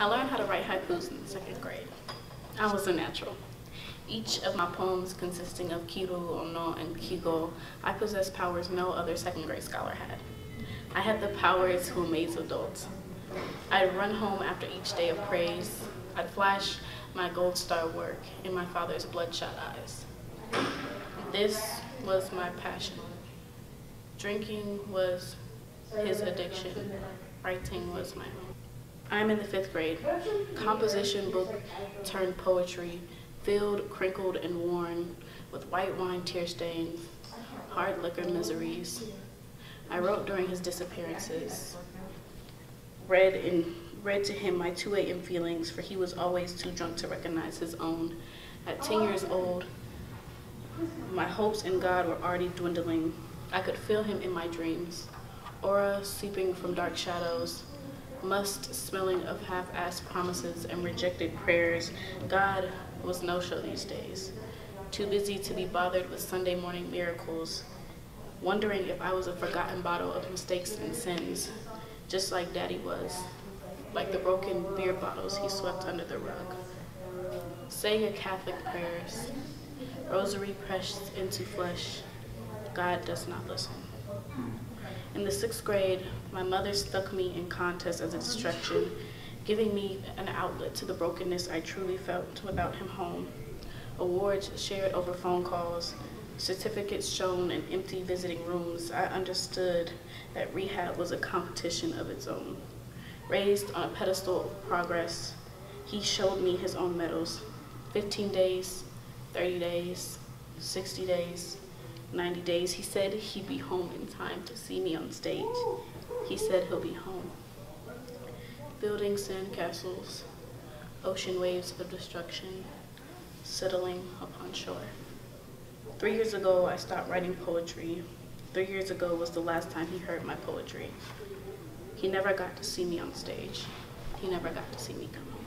I learned how to write haikus in the 2nd grade. I was a natural. Each of my poems consisting of kiru, ono, and kigo, I possessed powers no other 2nd grade scholar had. I had the powers who amazed adults. I'd run home after each day of praise. I'd flash my gold star work in my father's bloodshot eyes. This was my passion. Drinking was his addiction. Writing was my own. I'm in the 5th grade. Composition book turned poetry, filled, crinkled, and worn with white wine tear stains, hard liquor miseries. I wrote during his disappearances, read to him my 2 a.m. feelings, for he was always too drunk to recognize his own. At 10 years old, my hopes in God were already dwindling. I could feel him in my dreams, aura seeping from dark shadows, must smelling of half-assed promises and rejected prayers. God was no-show these days, too busy to be bothered with Sunday morning miracles, wondering if I was a forgotten bottle of mistakes and sins, just like Daddy was, like the broken beer bottles he swept under the rug. Say your Catholic prayers, rosary pressed into flesh. God does not listen. In the 6th grade, my mother stuck me in contests as a distraction, giving me an outlet to the brokenness I truly felt without him home. Awards shared over phone calls, certificates shown in empty visiting rooms. I understood that rehab was a competition of its own. Raised on a pedestal of progress, he showed me his own medals. 15 days, 30 days, 60 days, 90 days. He said he'd be home in time to see me on stage. He said he'll be home. Building sandcastles, ocean waves of destruction, settling upon shore. 3 years ago, I stopped writing poetry. 3 years ago was the last time he heard my poetry. He never got to see me on stage. He never got to see me come home.